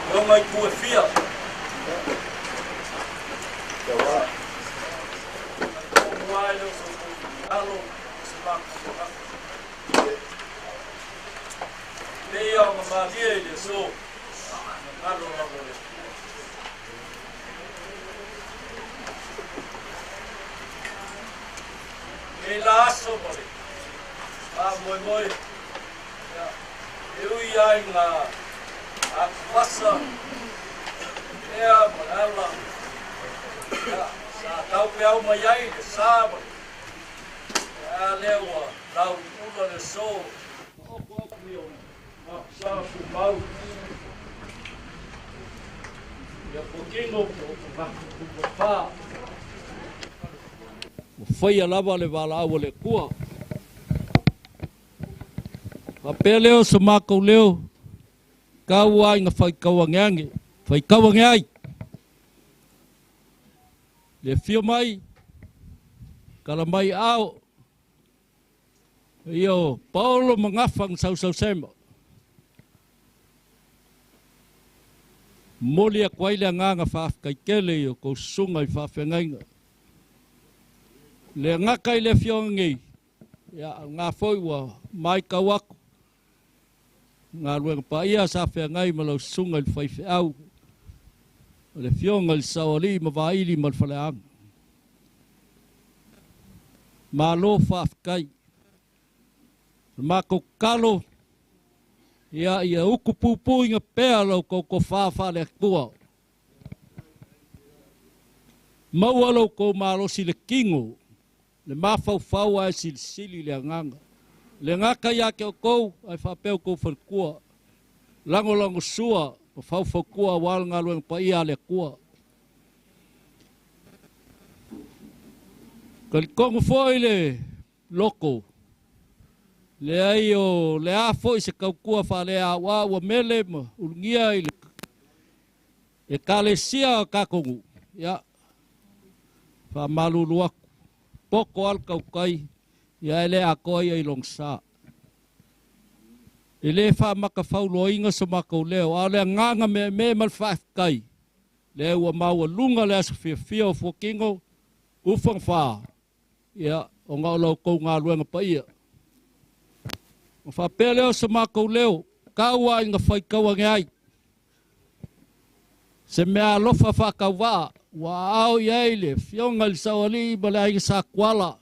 Long ai ku fia. Jawa. Wai lo so. Alo smak. Leo ma dia de so. Alo alo. Elaso bole. Moi moi. Ya. Eu ia nga a passa é a ela sa tau pe au mai ai de sábado a lewa dau uno de so o po mio a sa fu mau ya pouquinho o pa foi a lava le vala o le cua a peleo se mako leo kau ai nga fai kawangangi fai kawangai le fio mai kala mai ao io Paulo mangafang sau sema molia kwaile nganga fa kai kele yo ko sunga fa fengainga le ngakai le fio ngi ya nga foi wa mai kawak ngā ruenga pa ia sa whea ngai ma lau sunga i whai au. Le fionga i sawali ma waili ma whaleang. Ma lo whafkai. Ma ko kalo ia uku pupu inga pēa lau ko whawhale kua. Maua lau ko malosi le kingo. Le mawhau ai sili le anganga. Le ngaka ia ke o kou, ai whapeo kou whalkua. Lango sua, o whau kua wal ngā luenga pa ia le kua. Ka li kongo foi le loko. Le ai o le a foi se kau kua wha le a wa mele ma ulungia i le. E ka le sia o kakongu. Ia. Wha malulu aku. Poko al kau kai. Ia ele a koe i long sa. Ele wha maka whaulo inga sa maka o leo. A lea nganga me mal whafkai. Leo ua maua lunga lea sa whia o whakingo. Ufang wha. Ia o ngā lau kou ngā luenga pa ia. O whapea leo sa maka o leo. Kaua inga whai kawange ai. Se mea lofa whakawā. Wa au iaile. Fionga li sawali ma lea inga sa kuala.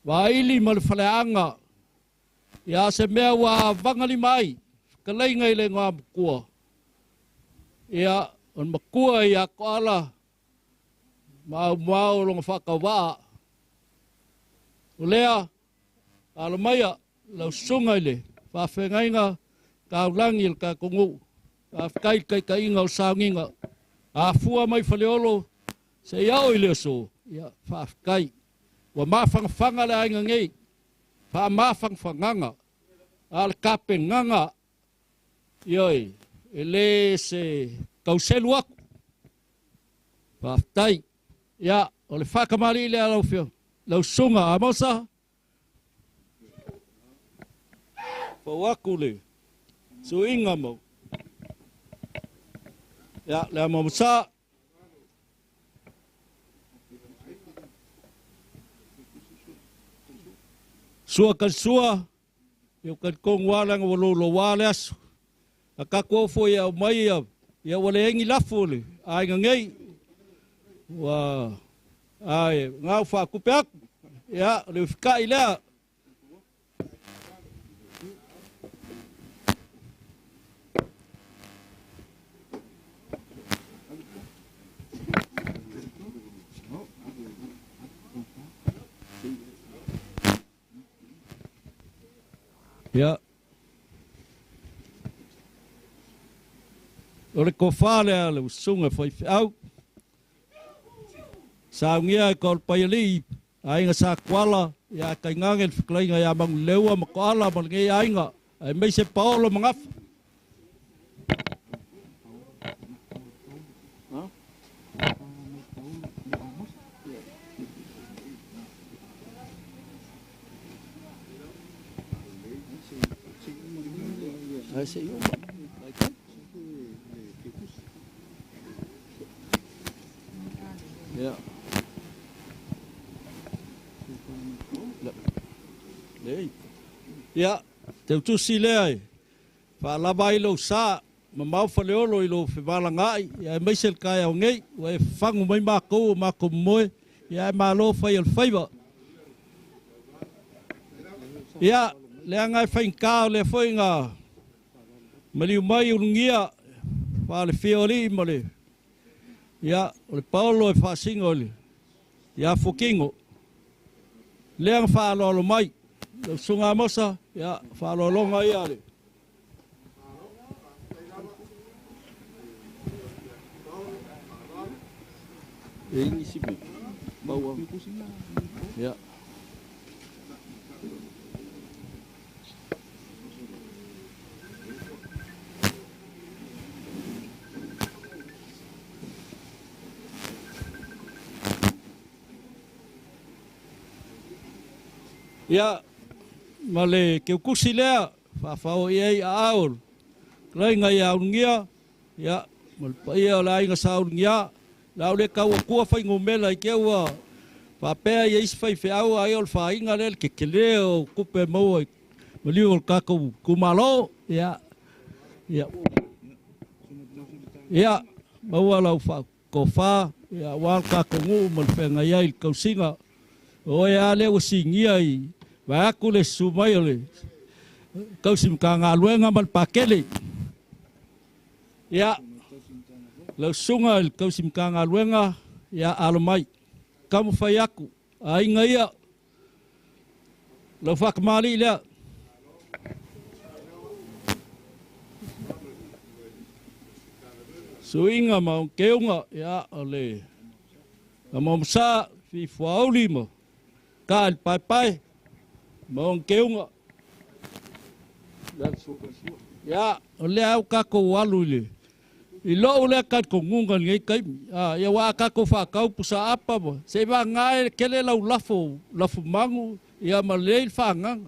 Wa ili mal faleanga. Ya se mea wa vangali mai. Kalai ngai le ngā mkua. Ya on makua ya koala. Mau long whakawā. Ulea. Alamaya. Lau sungai le. Whawhengainga. Kaulangi ka kongu. Kai inga o saunginga. A fua mai faleolo. Se iau ile so. Ya whawkai. Wa mafang-fanga le ainga ngei. Wha mafang-fanganga. Al kape nganga. Ioi. Ele se kauselu aku. Whaftai. Ia. O le whakamari le alau fio. Lau sunga. Amosa. Pau aku le. Su inga mau. Ia. Le amosa. Sua kan sua, eu kan kong walang walolo wales. Akako fo ya mai ya wale engi lafu le. Ai ngei. Wa ai ngau fa kupeak. Ya, le fika ila. Ja. Ore ko fale ale sunga foi au. Sa ngia ko paili ai nga sa kwala ya kai ngangen fiklai nga ya mang lewa makala mang ngai ai nga ai mai se Paulo mangaf. sẽ yếu yeah. Đấy yeah tiểu chú xí lệ và la bay lâu xa mà máu phật leo lôi lô phải ba là ngại ya mấy sel cài ao ngay vậy phăng mấy ma cô mà cùng môi ya mà lô phải phải vợ ya lẽ ngay phải cao lẽ phải ngà mà liu mai dùng nghĩa và lẽ phiêu đi mà lẽ ya lẽ Paulo phải sinh rồi ya phụ kinh lẽ phải lo lo mai sung amosa ya phải lo lo ngay ya ini sih bawang ya ya male kêu cú xí lẹ phá pháo ấy ảo lấy ngày ảo nghĩa ya một bây giờ lại ngày sau nghĩa lao le kau ku fa ngombe la keu pa pe ye is fa au ai ol fa inga le ke keleo ku pe mo mali ol ka ku malo ya ya ya mo la fa ko fa ya wal ka ko ngu mo fe nga ya il ko singa o ya le o singi ai va ku le su mai le ko sim ka nga luenga mal pa kele ya lau sunga kau simkanga luenga ya alomai kamu fayaku ai ngaia lau fakmali le suinga mau keunga ya ole mau sa fi fauli mo kal pai pai mau keunga ya ole au kako walu le ilo ule kat ko ngungan ngai kai ya wa ka ko fa kau pusa apa bo se ba ngai kele lau lafu mangu ya malei fa ngang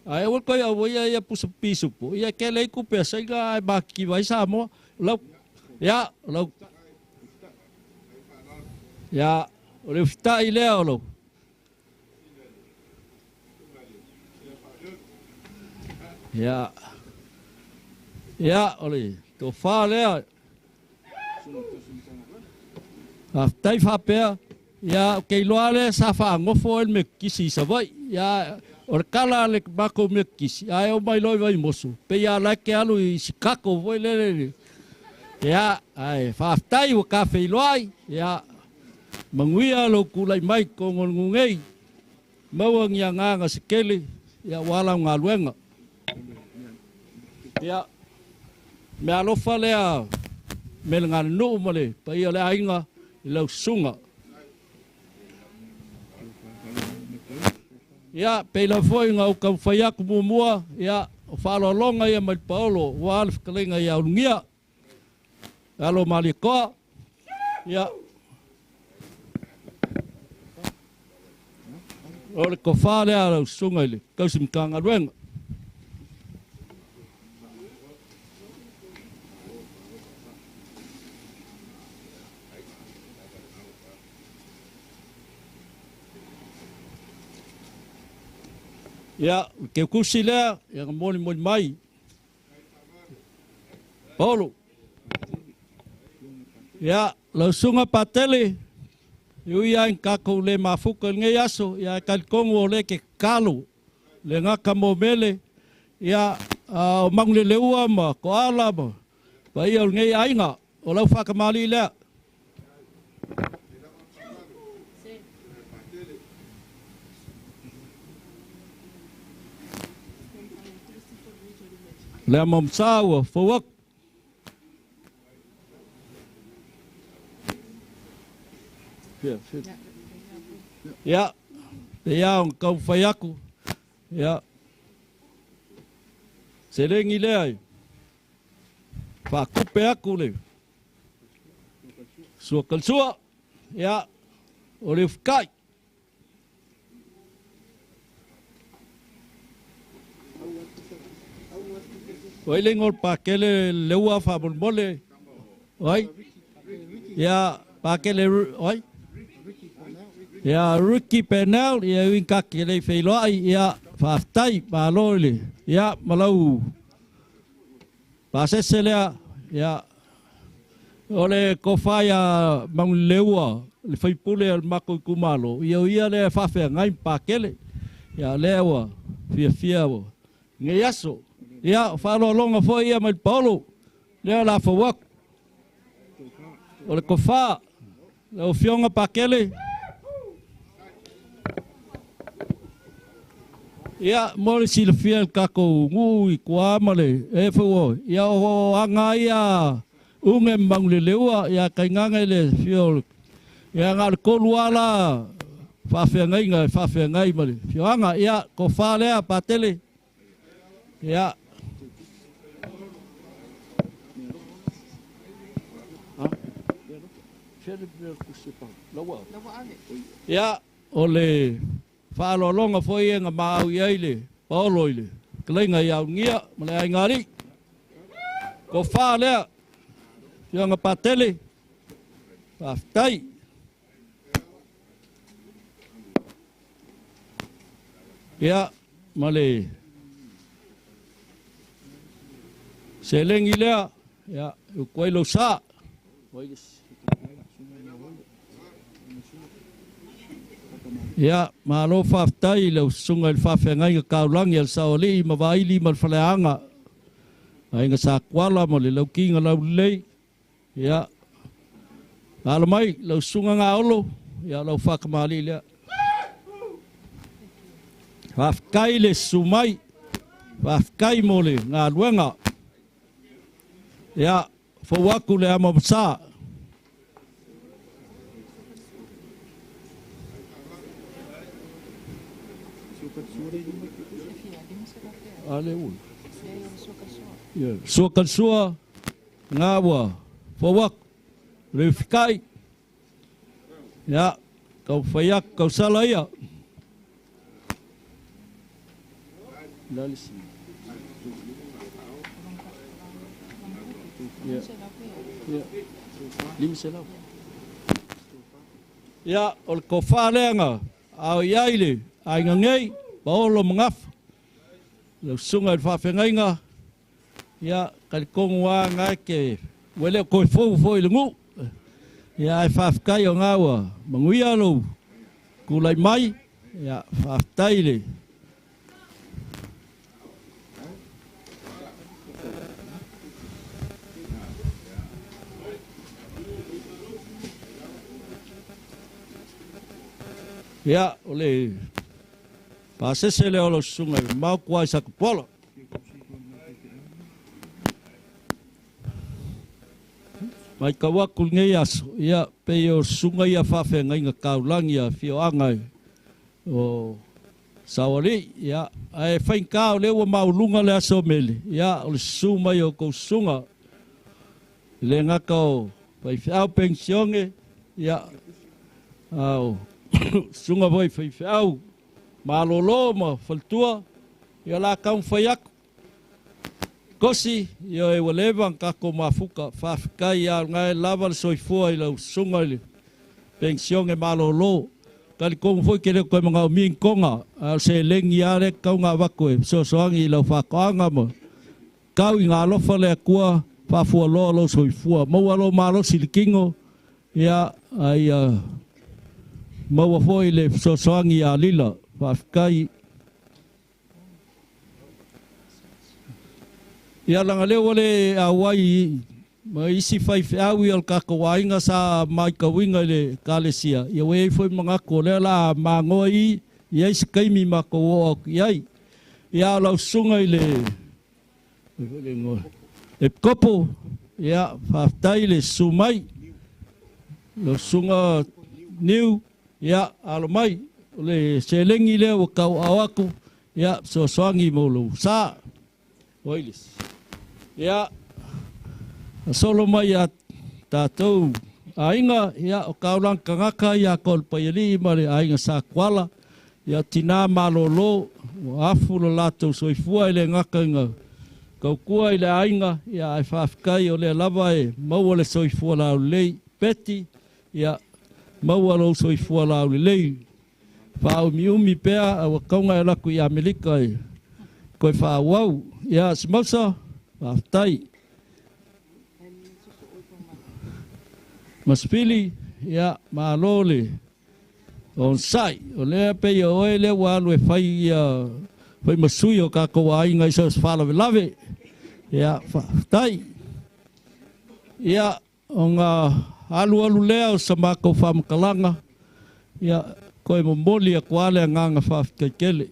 ai ul ko ya pusa pisu po ya kele ku pe sai ga ba ki vai sa mo lau ya ule fta ile lo ya ole to fa le tai fa pe ya ke loale sa fa ngofo me kisi sa vai ya or kala le ba ko me kisi ai o mai loi vai mosu pe ya la ke alu sikako voi le ya ai fa tai o ka fe loi ya manguia lo ku lai mai ko ngungei mawang ya nga sikeli ya wala nga luenga ya me alo fa le me nga no mole pa ia le ainga lau sunga ya pe la foi nga ka faia ku mua ya fa lo longa ya mai Paulo wal klinga ya ngia alo maliko ya ol ko fa le lau sunga le ka sim kanga luenga ya ke kusila yang moni mai Paulo ya lo sunga patele yu ya ka ko le mafuka nge yaso ya kal kongo le ke kalu le nga kamomele ya mang le leua ma ko ala ma pa ia nge ainga o lo fa kamali le là mồm sao phố quốc ya ya kau fai aku ya sering ile fa ku pe aku le so kal so ya olif kai oi le ngol pa kele leua fa mole oi ya pa kele oi ya Ricky Penel ya winka kele feilo ai ya fa tai pa lole ya malau pa sesele ya ole kofa ya mang leua le fai pule al mako kumalo ia le fa fe ngai pa kele ya lewa fia wo nge yaso ya fa lo longa fo ia mai paulo le la fo wak ole kofa le fionga pa kele ya mo si le fia kako ngui kwa male e fo ya o anga ya unge mang le lewa ya kainganga le fio ya ngal koluala fa fe ngai mali fianga ya ko fa le patele ya ya ole fa lo longa foi nga mau ile paulo ile klenga ya ngia male ngari ko fa le fianga patele fa tai ya male seleng ile ya ko lo sa ya malo faftai lo sungal fafengai ka ulang yel saoli mawaili mal falaanga ai nga sa kwala mo le lo kinga lo le ya almai lo sunga ngaolo ya lo fakmali le fafkai le sumai fafkai mo le nga luenga ya fo waku le amamsa ale ul ya sukan sua ngawa fawak rifkai ya kau fayak kau salah ya lalis ya ya lim selau ya ol kofalenga au yaile ai ngai paulo mangaf lo sunga fa fenga ya kal kongwa nga ke wele ko fo ilungu ya fa kai ngawa manguia lo kulai mai ya fa taile ya ole pasese le olo sunga mau kwa sa polo mai kawa kulnge ya pe yo sunga ya fa fe ngai nga kaulang ya fio angai o sawali ya ai fain kau le wa mau lunga le so mele ya o suma yo ko sunga le nga ko pai fiao pensionge ya au sunga voi fai fiao malolo ma faltua ya la kau fayak kosi yo e walevan ka ko mafuka fafka ya ngai laval soifua ilo sunga ile pension e malolo kali kong foi kele ko mga min konga se leng ya re kau nga wako so soangi lo fa kanga mo kau nga lo fa le kwa fa fu lo soifua mo lo malo silkingo ya ai mo foi le so soangi ya lila fafkai ya lang ale wale awai maisi fai awi al kakawai nga sa mai kawinga le kalesia ya we foi mga kole la mangoi ya skai mi mako yai ya la sungai le e kopo ya faftai le sumai lo sunga new ya almai le selengi le kau awaku ya so soangi molo sa oilis ya solo mai ya tatou ainga ya kau lang kangaka ya kol payali mare ainga sa kwala ya tina malolo afu lo lato soifua le ngaka nga Kau kua i le ainga, ia ai whawhikai o le lava e maua le soifua lau lei peti, ia maua lo soifua lau le lei. Whao miumi pea awa kaunga e laku i Amerika e koe whawau, ia smausa, whawhitai. Maspili, ia maalole, on sai, o lea pei o e le walu e whai masui o kako wa inga isa whalawe lawe. Ia, whai. Ia, o ngā alu lea o samako whamakalanga. Ia, koe momoli a kuale a nganga whawhikai kele.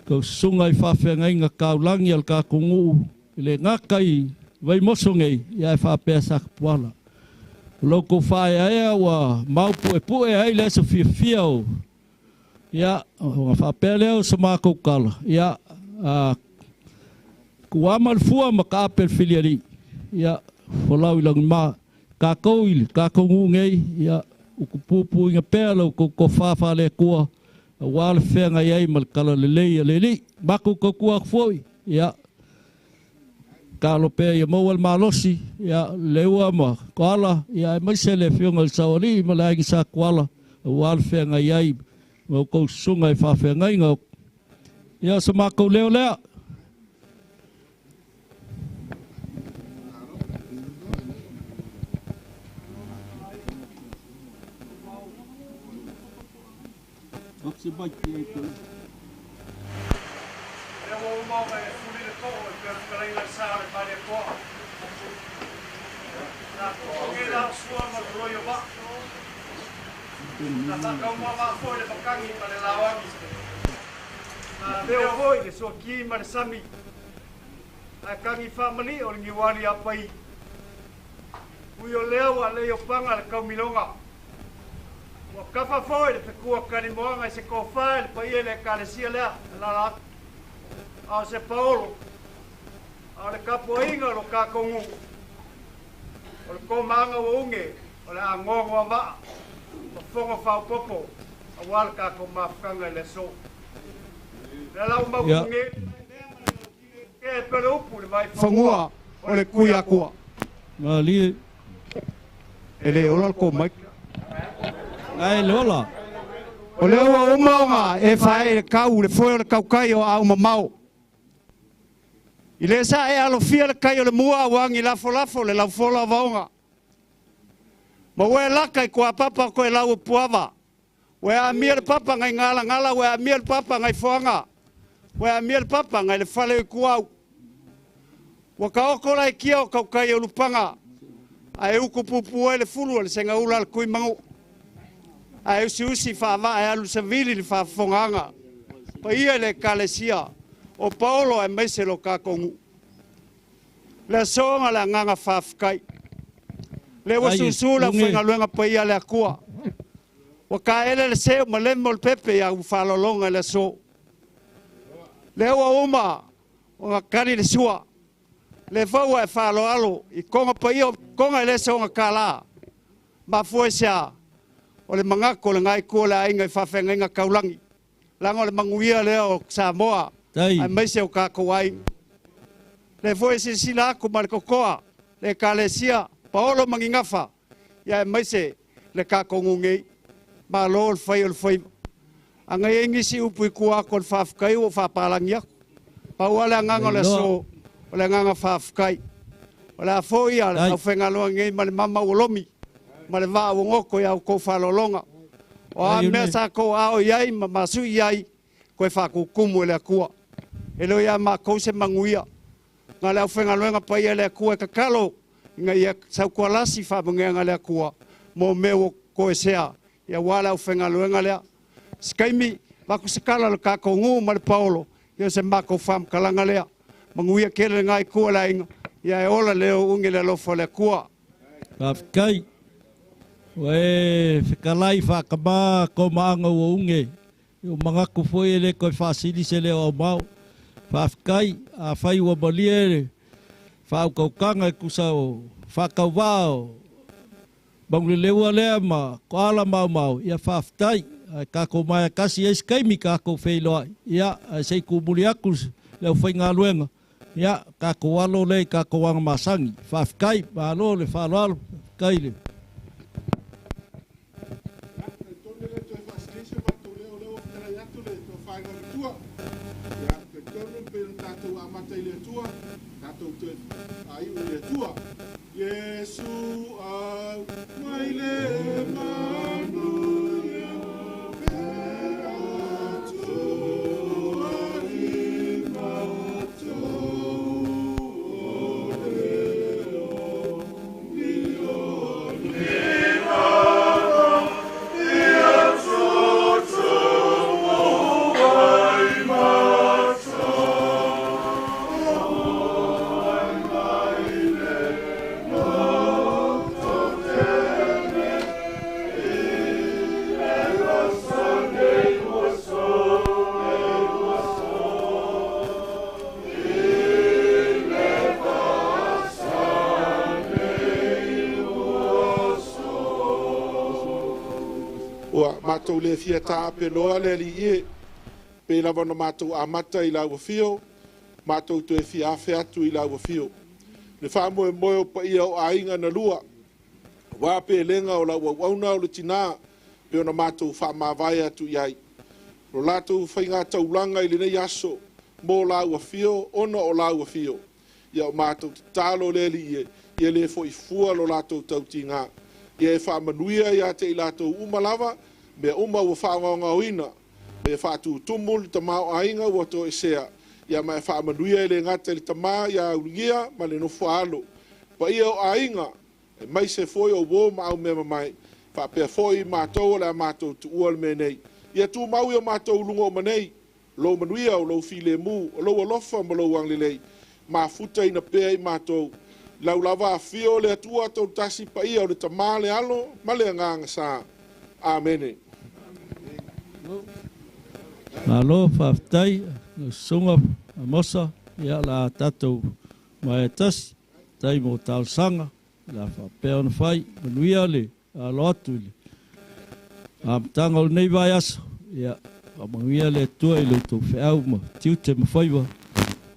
Ko sungai whawhiangai ngā kaulangi al kako nguu. Ile ngakai, vai mosongei, ia e whapea sakapuala. Loko whae aia wa maupu e pue ai le sa fia o. Ia, o whapea leo samako kala. Ia, kuamal fua ma ka apel filiari. Ia, whalau ilang ma kako ili, kako ngungei. Ia, ukupupu inga pēla ko whawha le kua. Wale whenga iai mal kala lelei a lelei. Mako ko kua kwoi. Ia, kalo pēa ia maual malosi. Ia, leua ma koala. Ia, maise le whiunga sawari. Ma le aigi sa koala. Wale whenga iai. Mau kou sunga i whawhenga inga. Ia, sa mako leo lea. Se vai ter então. Eu vou mal vai fugir de todo, para ir a sala para ir fora. Na porque lá sua mas rolho ba. Na tá com uma folha para cangi para lá o eu vou de sua aqui mas sami. A cangi family o ngiwali apa i. Uyo leo ale yo panga ka milonga. O kafa foi te kua kanimoanga se ko file pa ele kalesia la la a se Paulo a le kapoinga lo ka kongu o ko manga unge o la ngongo va o fongo fa popo a wal ka ko mafanga le so la uma unge ke pero pu vai fangua o le kuia kua Ali ele o ko mai ai lola. O leo o maunga e whae kau le foi le kau kai o au mamau. I le sa e alo fia le kai o le mua wangi lafo le lau fola vaunga. Ma ue laka i kua papa koe lau puava. Ue a mia le papa ngai ngala, ue a mia le papa ngai fuanga. Ue a mia le papa ngai le fale i kuau. Wa ka oko lai kia o kau kai o lupanga. A e uku pupu e le fulu le senga ula le kui mangu. A usi whawa e alu sa vili li whawhonganga. Pa ia le kalesia. O Paulo e meise lo kakongu. Le songa le nganga whawhikai. Le wasusu la whenga luenga pa ia le akua. Wa ka ele le seo ma le mol pepe ya whalolonga le so. Le ua uma o ngakani le sua. Le whaua e whalo alo. I konga pa ia konga le songa kala. Ma fue sea. O le mangako le ngai kua le ainga i whawhenga inga kaulangi. Langa o le manguia lea o Samoa. Ai meise o kakawai. Le foi se sila aku ma le kokoa. Le kalesia. Paolo mangingafa. Ia e meise le kakongungei. Ma lo le whai o le whai. Anga e ingisi upu i kua ako le whawhikai o whapalangi aku. Paua le anganga le so. O le anganga whawhikai. O le a foi a le whenga loa ngei ma le mama o lomi. Ma le vaa o ngoko ia o kou whalolonga. O a mea sa kou ao iai, ma masu iai, koe whakukumu e le akua. E lo ia ma kou se manguia. Ngā leo whenga loenga pa ia le akua e kakalo, inga ia sau kua lasi whabungea ngā le akua, mo meo koe sea, ia wala o whenga loenga lea. Skaimi, waku sakala le kako ngu ma le Paulo, ia se mako whamkalanga lea. Manguia kele ngai kua la inga, ia e ola leo unge le lofa le akua. Whawhikai. Wee, whikalai whakama ko maanga ua unge. O mga kufoi ele koe whasili se leo au mau. Whawhikai, a whai ua maliere. Whaukaukanga e kusa o whakauwao. Maule leua lea ma, ko ala mau mau. Ia whawhikai, kako mai kasi eis kaimi kako wheiloa. Ia, sei kumuli akus, leo whai ngā luenga. Ya ka ko alo le ka ko ang masangi fa kai ba lo le fa lo kai le. Yesu au maile manu ya beatu arimato oleo Ua mātou le fia tā pe loa le li e, pe lava na mātou amata I lau fio, mātou tu e fia afe atu I lau fio. Le wha moe moe o pa ia o ainga na lua, wā pe lenga o lau wauna o le tina, pe o na mātou wha mawai atu iai. Ro lātou whainga taulanga I le nei aso, mō lau fio, ona o lau fio. Ia o mātou tālo le li e, ia le fo I fua lo lātou tau tinga. Ia e wha manuia ia te I lātou umalava, mea uma ua wha ngā oina, mea wha tu tumu li tamau ainga ua to e sea. Ia mai wha manuia le ngata li tamā ia uringia, ma le nofu alo. Pa ia o ainga, e mai se foi o wō ma au mea mai, wha pia foi mātou le a mātou tu ua le me nei. Ia tu mau ia mātou lungo o manei, lo manuia o lo file mu, o lo alofa ma lo wanglilei, ma futa ina pea I mātou. Lau lava fio le atua tau tasi pa ia o le tamā le alo, ma le nganga sa. Amene. Alo faftai sunga mosa ia la tatou mai tas tai mo tal sanga la fa peon fai manuia le alo atu le. Am tanga nei vai as ia manuia le tua I le tu feau mo tiu te mo faiwa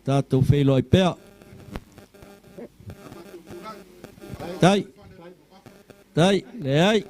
tatou feilo ai pea. Tai le ai.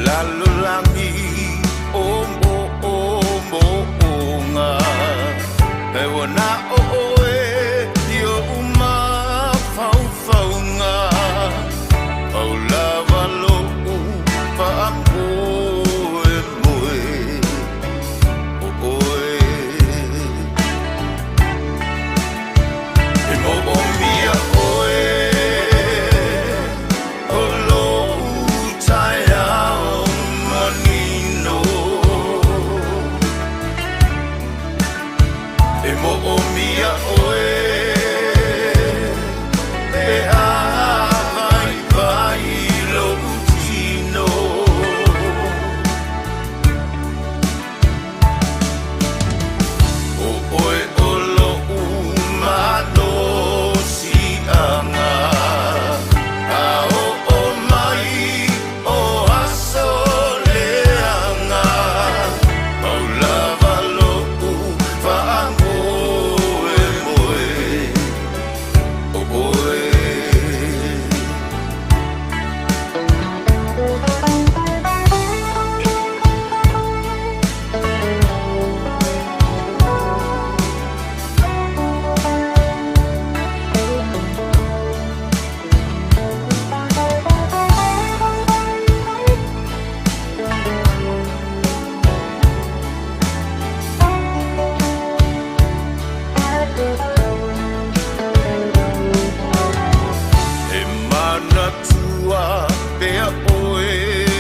Lalu langit